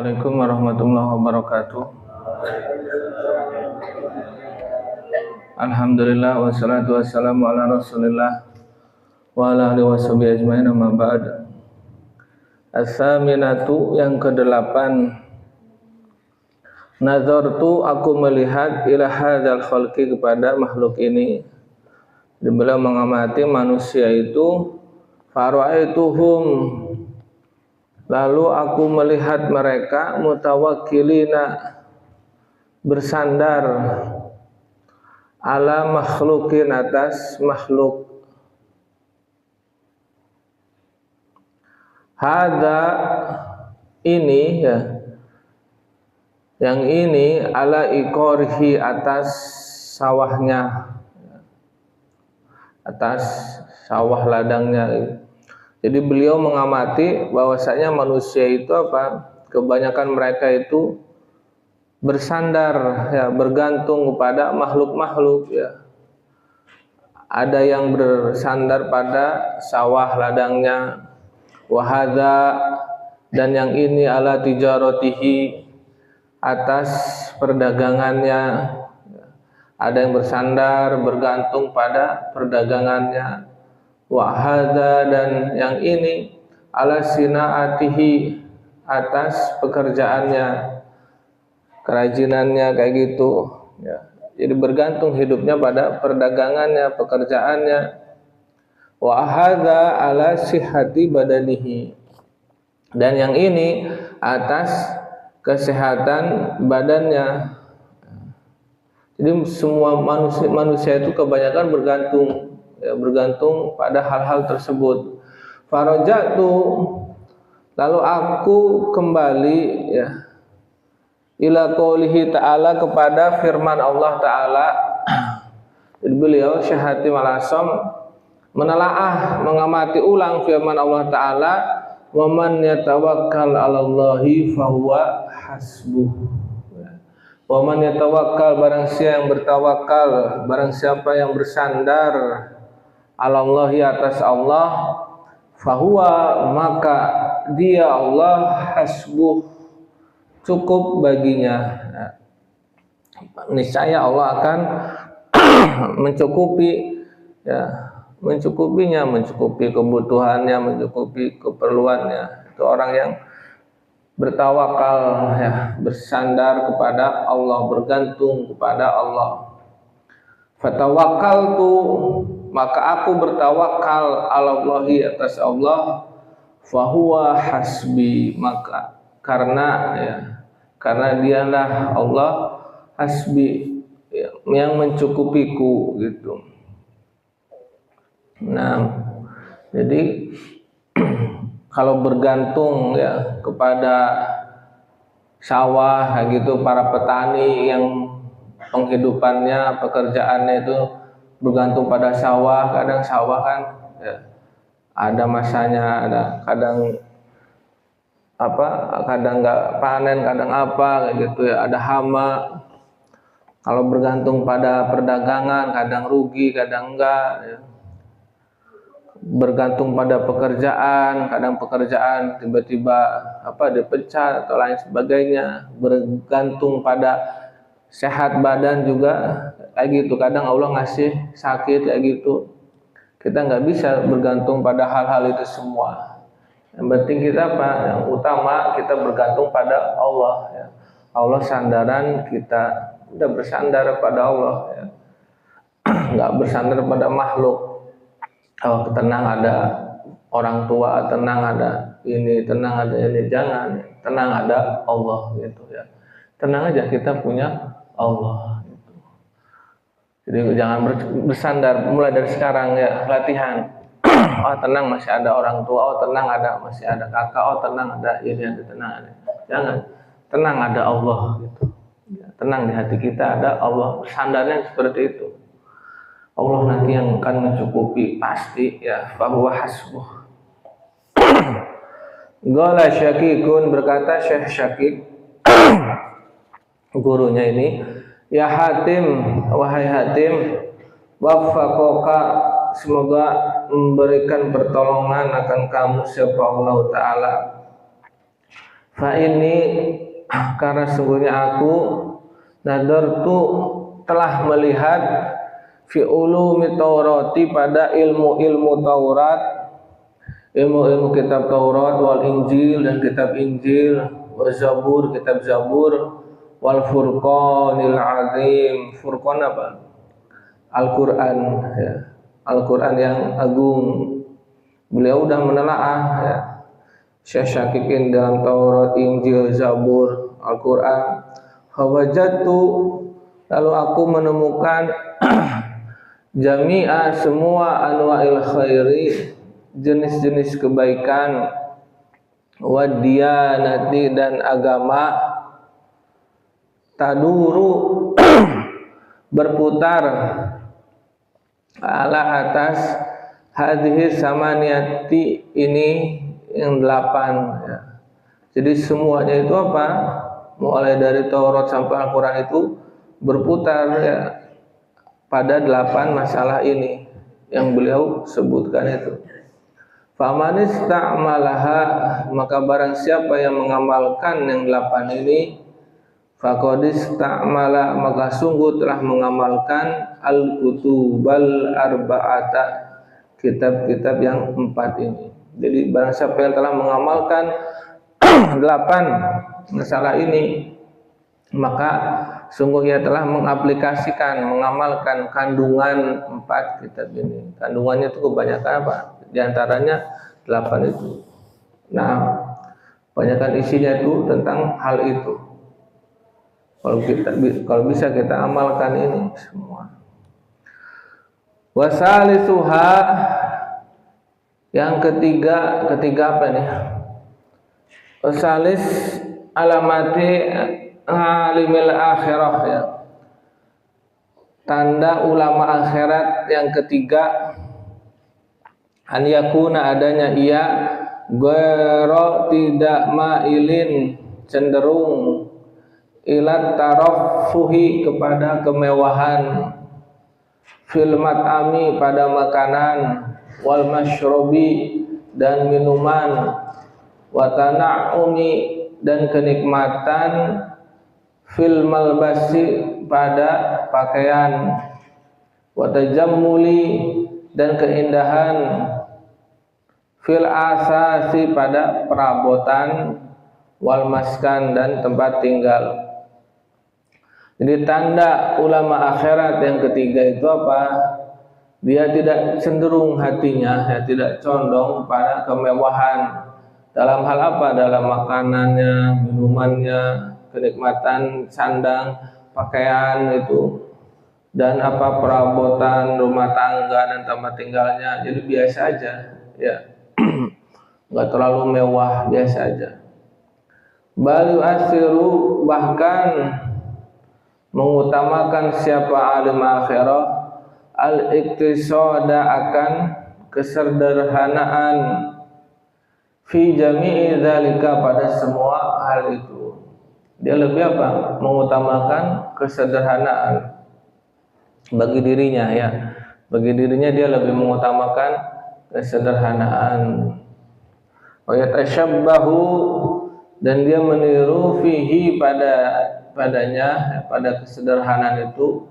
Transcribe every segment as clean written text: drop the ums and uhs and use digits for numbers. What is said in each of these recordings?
Assalamualaikum warahmatullahi wabarakatuh. Alhamdulillah wassalatu wassalamu ala Rasulillah wa ala alihi washabihi ajmain, amma ba'd. As-saminatu, yang kedelapan. Nazartu, aku melihat, ila hadzal khalqi, kepada makhluk ini. Beliau mengamati manusia itu. Fara'aituhum, lalu aku melihat mereka, mutawakkilina, bersandar, ala makhlukin, atas makhluk. Hadza, ini ya, yang ini, ala iqorhi, atas sawahnya, atas sawah ladangnya. Jadi beliau mengamati bahwasanya manusia itu kebanyakan mereka itu bersandar, ya, bergantung kepada makhluk-makhluk, ya. Ada yang bersandar pada sawah ladangnya, wahada, dan yang ini ala tijaratihi, atas perdagangannya. Ada yang bersandar, bergantung pada perdagangannya. Wahada, dan yang ini ala sinaatihi, atas pekerjaannya, kerajinannya, kayak gitu, ya. Jadi bergantung hidupnya pada perdagangannya, pekerjaannya. Wahada ala sihhati badanihi, dan yang ini atas kesehatan badannya. Jadi semua manusia itu kebanyakan bergantung, ya, bergantung pada hal-hal tersebut. Farajatu, lalu aku kembali, ya, ila qoulihi ta'ala, kepada firman Allah Ta'ala. Jadi beliau Syekh Hatim Al-Asam menelaah, mengamati ulang firman Allah Ta'ala, wa man yatawakkal 'alallahi fahuwa hasbuh. Wa man yatawakkal, barang siapa yang bertawakal, barang siapa yang bersandar, 'alallahi, atas Allah, fahuwa, maka dia Allah, hasbuh, cukup baginya. Niscaya Allah akan mencukupi, ya, mencukupinya, mencukupi kebutuhannya, mencukupi keperluannya. Itu orang yang bertawakal, ya, bersandar kepada Allah, bergantung kepada Allah. Fatawakkaltu, maka aku bertawakal, 'alallahi, atas Allah, fahuwa hasbi, maka karena dialah Allah, hasbi, ya, yang mencukupiku, gitu. Nah, jadi kalau bergantung, ya, kepada sawah, kayak gitu, para petani yang penghidupannya, pekerjaannya itu bergantung pada sawah. Kadang sawah kan, ya, ada masanya, ada kadang kadang nggak panen, kadang kayak gitu, ya, ada hama. Kalau bergantung pada perdagangan, kadang rugi, kadang enggak, ya. Bergantung pada pekerjaan, kadang pekerjaan tiba-tiba dipecat atau lain sebagainya. Bergantung pada sehat badan juga, kayak gitu. Kadang Allah ngasih sakit, kayak gitu. Kita nggak bisa bergantung pada hal-hal itu semua. Yang penting kita yang utama kita bergantung pada Allah, ya. Allah sandaran kita, udah bersandar pada Allah, ya. Nggak bersandar pada makhluk. Oh, tenang ada orang tua, tenang ada ini, tenang ada ini, jangan. Tenang ada Allah, gitu, ya. Tenang aja, kita punya Allah, gitu. Jadi jangan bersandar, mulai dari sekarang, ya, latihan. Oh, tenang, masih ada orang tua. Oh, tenang, masih ada kakak. Oh, tenang, ada ini, ada, tenang ada. Jangan, tenang, ada Allah, gitu, ya. Tenang, di hati kita ada Allah. Sandarnya seperti itu. Allah nanti yang akan mencukupi, pasti, ya. Fahuwa hasbuh. Qala Syakikun, berkata Syekh Syakik, gurunya ini, ya Hatim, wahai Hatim, waffaqaka, semoga memberikan pertolongan akan kamu siapa Allah Ta'ala, Fa ini karena sungguhnya aku nadartu telah melihat fi ulumi Taurati pada ilmu-ilmu Taurat, ilmu-ilmu kitab Taurat, wal Injil dan kitab Injil, wa Zabur kitab Zabur, wal Furqanil Azim. Furqan apa? Al-Qur'an ya. Al-Qur'an yang agung. Beliau udah menelaah ya, Syekh Syakikin dalam Taurat, Injil, Zabur, Al-Quran. Fawajadtu, lalu aku menemukan jami'a semua anwa'il khairi, jenis-jenis kebaikan, wadiyanati dan agama, taduru berputar ala atas hadhihi samaniyati ini yang 8 ya. Jadi semuanya itu apa? Mulai dari Taurat sampai Al-Quran itu berputar ya pada 8 masalah ini yang beliau sebutkan itu. Faman ista'malaha, maka barang siapa yang mengamalkan yang 8 ini, faqad ista'mala, maka sungguh telah mengamalkan al-kutubal arba'ata, kitab-kitab yang 4 ini. Jadi barang siapa yang telah mengamalkan 8 masalah ini, maka sungguh ia telah mengaplikasikan, mengamalkan kandungan 4 kitab ini. Kandungannya itu kebanyakan apa? Di antaranya 8 itu. Nah, kebanyakan isinya itu tentang hal itu. Kalau bisa kita amalkan ini semua. Wasalisuha, yang ketiga apa nih? Wasalis alamati alimil akhirah ya. Tanda ulama akhirat yang ketiga, an yakuna adanya ia ghairu tidak mailin, cenderung ilat tarafuhi kepada kemewahan, fil mat'ami pada makanan, wal masyrobi dan minuman, wa tana'umi dan kenikmatan, fil malbasi pada pakaian, wa tajammuli dan keindahan, fil asasi pada perabotan, wal maskan dan tempat tinggal. Jadi tanda ulama akhirat yang ketiga itu apa? Dia tidak cenderung hatinya, ya, tidak condong pada kemewahan dalam hal apa? Dalam makanannya, minumannya, kenikmatan sandang, pakaian itu, dan apa perabotan rumah tangga dan tempat tinggalnya. Jadi biasa aja, ya, nggak terlalu mewah, biasa aja. Bal yu'athiru, bahkan mengutamakan siapa alim akhirah al-iktisada akan kesederhanaan, fi jami'i dzalika pada semua hal itu. Dia lebih apa? Mengutamakan kesederhanaan bagi dirinya ya. Bagi dirinya dia lebih mengutamakan kesederhanaan. Wa yatashabbahu, dan dia meniru fihi padanya, pada kesederhanaan itu,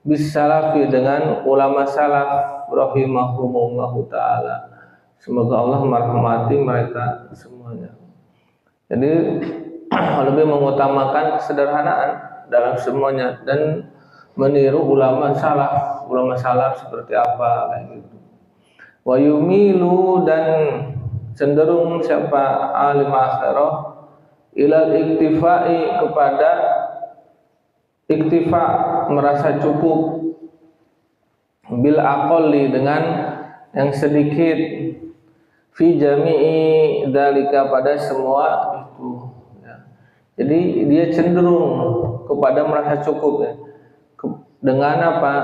bisalafi dengan ulama salaf rahimahumullahu ta'ala. Semoga Allah merahmati mereka semuanya. Jadi lebih mengutamakan kesederhanaan dalam semuanya dan meniru ulama salaf seperti apa kayak gitu. Wa yumilu, dan cenderung siapa alim akhirah ilal iktifai, kepada iktifa, merasa cukup, bil aqalli dengan yang sedikit, fi jami'i dalika pada semua itu ya. Jadi dia cenderung kepada merasa cukup ya. Dengan apa?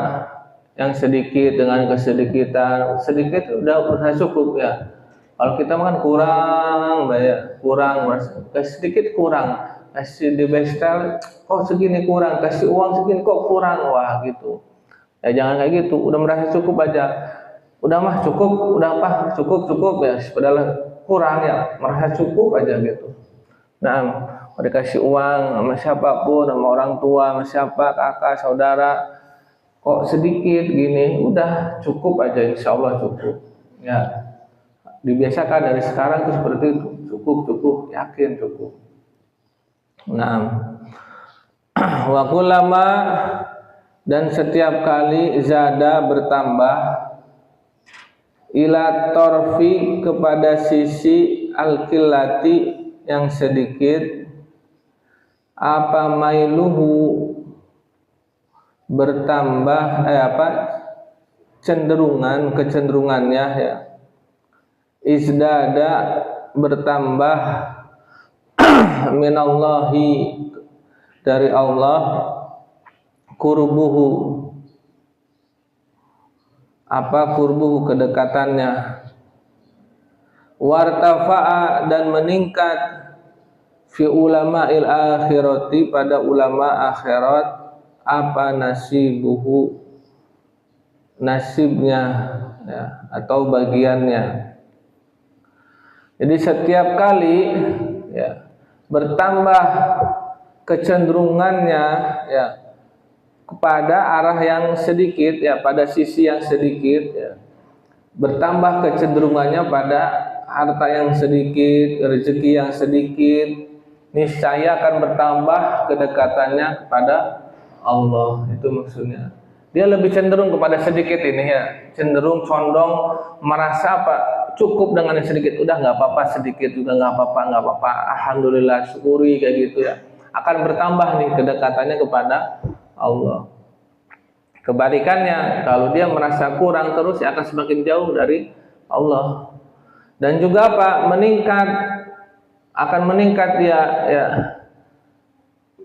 Yang sedikit, dengan kesedikitan. Sedikit udah merasa cukup ya. Kalau kita makan kurang, sedikit kurang, kasih di bestel, kok segini kurang, kasih uang segini kok kurang, wah gitu. Ya jangan kayak gitu, udah merasa cukup aja, udah mah cukup, udah apa cukup ya, padahal kurang ya, merasa cukup aja gitu. Nah, mau dikasih uang sama siapapun, sama orang tua, sama siapa, kakak, saudara, kok sedikit gini, udah cukup aja, insya Allah cukup. Ya, dibiasakan dari sekarang tuh seperti itu, cukup, yakin cukup. Nah, wa kullama, dan setiap kali zada bertambah, ila torfi, kepada sisi al-qillati yang sedikit, apa mailuhu, bertambah kecenderungannya ya, izdada, bertambah, minallahi, dari Allah, kurbuhu, kedekatannya, wartafa'a, dan meningkat, fi ulama'il akhirati, pada ulama akhirat, apa nasibuhu, nasibnya ya, atau bagiannya. Jadi setiap kali ya bertambah kecenderungannya ya kepada arah yang sedikit ya, pada sisi yang sedikit ya, bertambah kecenderungannya pada harta yang sedikit, rezeki yang sedikit, niscaya akan bertambah kedekatannya kepada Allah. Itu maksudnya. Dia lebih cenderung kepada sedikit ini ya, cenderung condong merasa apa, cukup dengan yang sedikit, udah nggak apa-apa, sedikit juga nggak apa-apa, alhamdulillah, syukuri, kayak gitu ya. Akan bertambah nih kedekatannya kepada Allah. Kebalikannya, kalau dia merasa kurang terus, ya akan semakin jauh dari Allah. Dan juga apa, akan meningkat dia ya,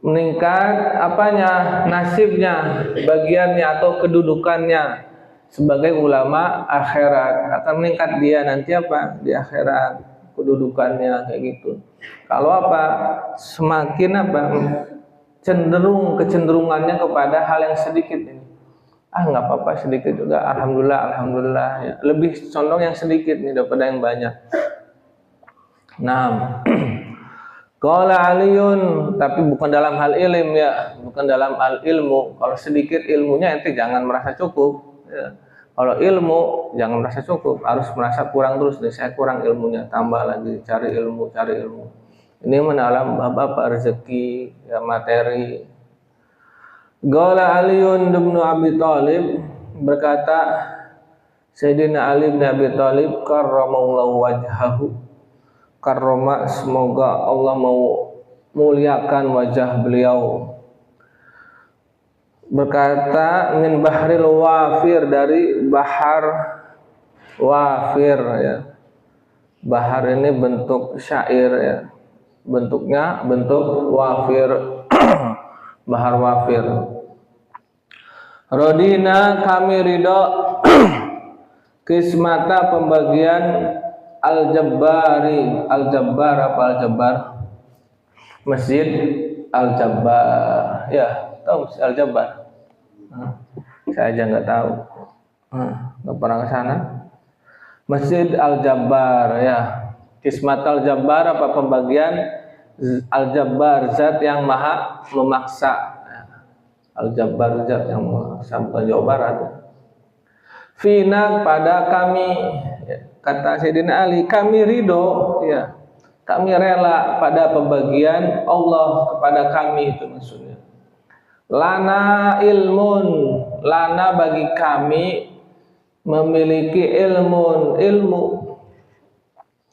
meningkat apanya, nasibnya, bagiannya atau kedudukannya sebagai ulama akhirat, akan meningkat dia nanti apa, di akhirat kedudukannya kayak gitu. Kalau apa, semakin apa, kecenderungannya kepada hal yang sedikit ini, nggak apa-apa sedikit juga, alhamdulillah ya. Lebih condong yang sedikit nih daripada yang banyak. Nah, qala Aliun, tapi bukan dalam hal ilmu ya, bukan dalam hal ilmu. Kalau sedikit ilmunya ente jangan merasa cukup ya. Kalau ilmu jangan merasa cukup, harus merasa kurang terus. Dan saya kurang ilmunya, tambah lagi, cari ilmu. Ini menalam apa rezeki ya, materi. Qala Aliun bin Abi Thalib, berkata Sayyidina Ali bin Abi Thalib, karramallahu wajhahu, karroma, semoga Allah mau muliakan wajah beliau, berkata, min bahril wafir, dari bahar wafir ya. Bahar ini bentuk syair ya, bentuknya bentuk wafir. Bahar wafir. Rodina, kami ridho, kismata, pembagian, Al-Jabbari. Al-Jabbar apa Al-Jabbar? Masjid Al-Jabbar. Ya, tahu Masjid Al-Jabbar? Saya aja nggak tahu. Nggak pernah ke sana. Masjid Al-Jabbar ya. Kismat Al-Jabbar apa, pembagian Al-Jabbar, zat yang maha memaksa. Al-Jabbar, zat yang memaksa, bukan Jawa Barat. Fina, pada kami, kata Sayyidina Ali, kami ridho ya, kami rela pada pembagian Allah kepada kami, itu maksudnya. Lana ilmun, lana bagi kami memiliki ilmu,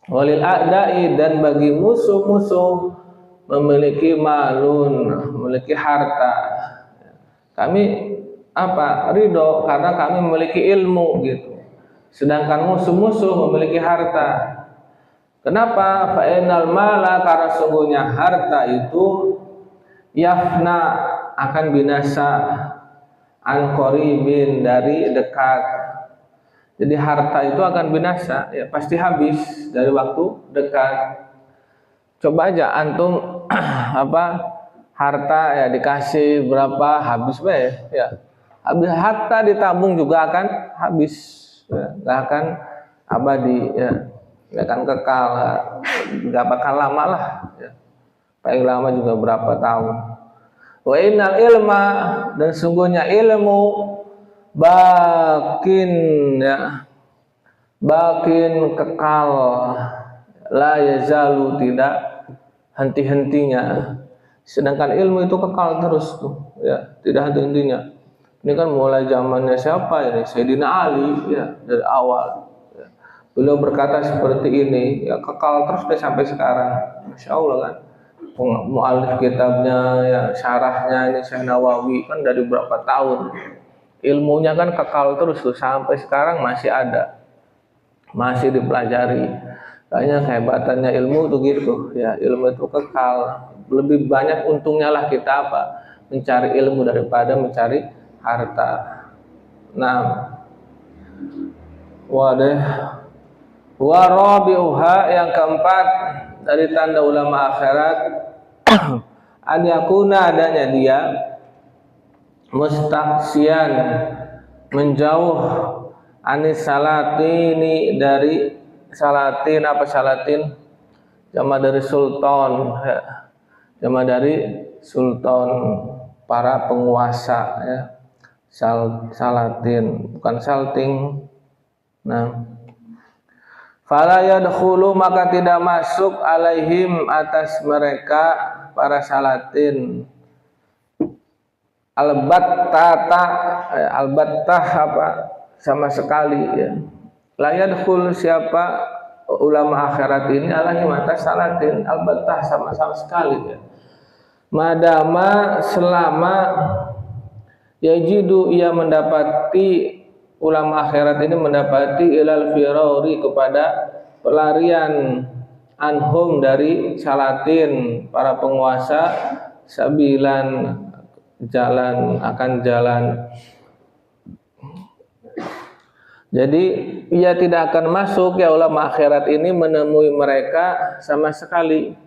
walil a'dai, dan bagi musuh-musuh memiliki malun, memiliki harta. Kami apa, ridho karena kami memiliki ilmu gitu. Sedangkan musuh-musuh memiliki harta. Kenapa? Fa'inal mala, karena sungguhnya harta itu yafna, akan binasa, an qaribin, dari dekat. Jadi harta itu akan binasa ya, pasti habis dari waktu dekat. Coba aja antum apa, harta ya dikasih berapa, habis ya. Habis, harta ditabung juga akan habis ya, nggak akan abadi ya, nggak akan kekal, nggak bakal lama lah ya. paling lama juga berapa tahun. Wa innal ilma, dan sungguhnya ilmu bakin, ya, bakin kekal, la yazalu, tidak henti-hentinya. Sedangkan ilmu itu kekal terus tuh, ya, tidak henti-hentinya. Ini kan mulai zamannya siapa ini? Sayyidina Ali, ya, dari awal. Ya. Beliau berkata seperti ini, ya, kekal terus deh sampai sekarang. Masya Allah kan. Mu'alif kitabnya, ya, syarahnya ini Syekh Nawawi kan dari berapa tahun. Ilmunya kan kekal terus tuh sampai sekarang masih ada, masih dipelajari. Kayaknya kehebatannya ilmu tuh gitu, ya, ilmu itu kekal. Lebih banyak untungnya lah kita apa? Mencari ilmu daripada mencari harta. Nah, wadah warabiuha, yang keempat dari tanda ulama akhirat, an yakuna, adanya dia mustaqsian, menjauh anis salatini, dari salatin. Apa salatin? Jama dari sultan, ya. Jama dari sultan, para penguasa, ya. Salatin, bukan salting. Nah, fala yadkhulu, maka tidak masuk alaihim, atas mereka para salatin, albattah apa? Sama sekali, ya. La yadkhul, siapa ulama akhirat ini, alaihim, atas salatin, albattah, sama sekali, ya. Madama, selama yajidu, ia mendapati, ulama akhirat ini mendapati ilal firari, kepada pelarian, anhum, dari salatin, para penguasa, sabilan, jalan, akan jalan. Jadi ia tidak akan masuk, ya, ulama akhirat ini menemui mereka sama sekali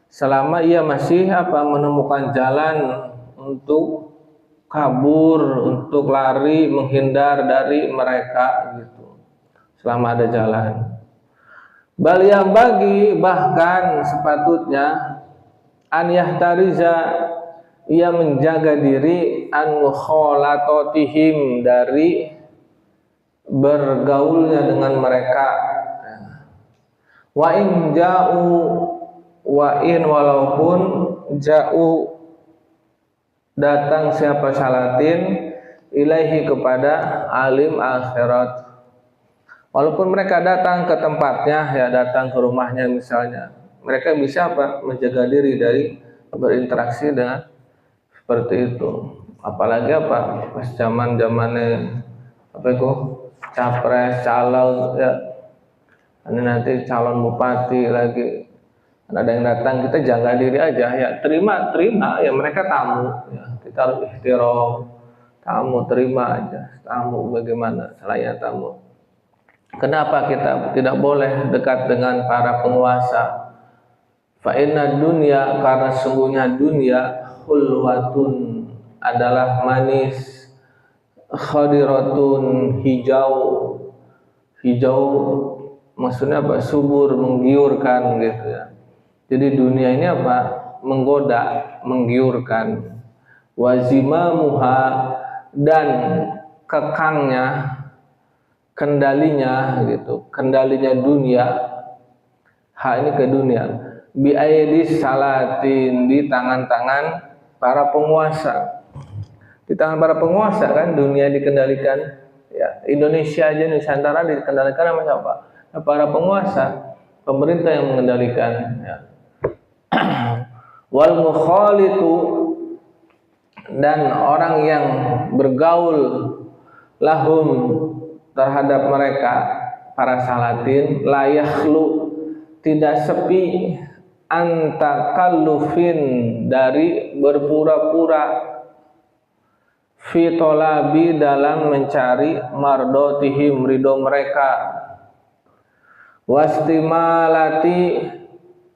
selama ia masih apa? Menemukan jalan untuk kabur, untuk lari, menghindar dari mereka, gitu. Selama ada jalan. Bal yang bagi, bahkan sepatutnya, an yahtariza, ia menjaga diri, an mukhalatotihim, dari bergaulnya dengan mereka. Wa in ja'u, wa in, walaupun ja'u, datang siapa salatin, ilaihi, kepada alim akhirat. Walaupun mereka datang ke tempatnya, ya, datang ke rumahnya misalnya, mereka bisa apa? Menjaga diri dari berinteraksi dengan seperti itu. Apalagi apa? Pas zamannya apa itu? Capres, calon, ya. Ini nanti calon bupati lagi. Ada yang datang, kita jaga diri aja, ya, terima, ya, mereka tamu, ya, kita harus ihtiram, tamu, terima aja, tamu bagaimana, selain tamu. Kenapa kita tidak boleh dekat dengan para penguasa? Fa inna dunya, karena sungguhnya dunia, hulwatun, adalah manis, khadiratun, hijau maksudnya apa? Subur, menggiurkan, gitu, ya. Jadi dunia ini apa? Menggoda, menggiurkan. Wazimamuha, dan kekangnya, kendalinya, gitu. Kendalinya dunia. Ini ke dunia. Biaidis salatin, di tangan-tangan para penguasa. Di tangan para penguasa kan dunia dikendalikan. Ya, Indonesia aja, Nusantara dikendalikan sama siapa? Para penguasa, pemerintah yang mengendalikan, ya. Wal mukhalitu, dan orang yang bergaul, lahum, terhadap mereka para salatin, la yakhlu, tidak sepi, antakallufin, dari berpura-pura, fi tolabi, dalam mencari, mardotihim, ridho mereka, wastimalati,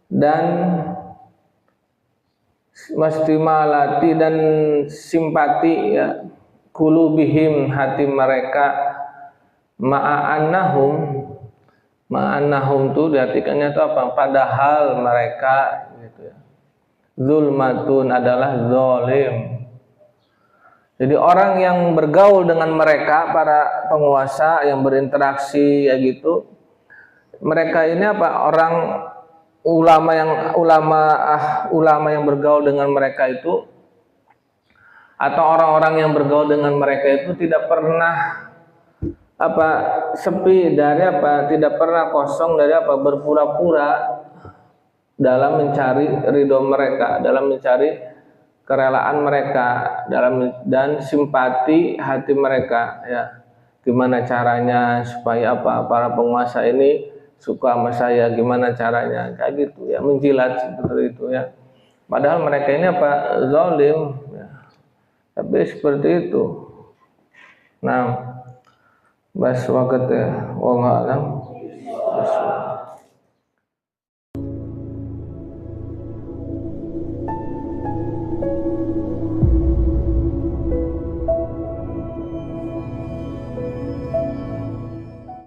dan simpati, ya, kulubihim, hati mereka, ma'annahum tuh diartikannya itu apa? Padahal mereka, gitu, ya. zulmatun adalah zalim. Jadi orang yang bergaul dengan mereka, para penguasa yang berinteraksi ya gitu, mereka ini apa, orang ulama yang bergaul dengan mereka itu, atau orang-orang yang bergaul dengan mereka itu tidak pernah apa sepi dari apa, tidak pernah kosong dari apa, berpura-pura dalam mencari ridho mereka, dalam mencari kerelaan mereka, dan simpati hati mereka ya. Gimana caranya supaya apa, para penguasa ini suka sama saya, gimana caranya, kayak gitu ya, menjilat seperti itu ya. Padahal mereka ini apa, zalim ya. Tapi seperti itu. Nah, bas waktu ya, wallahu a'lam.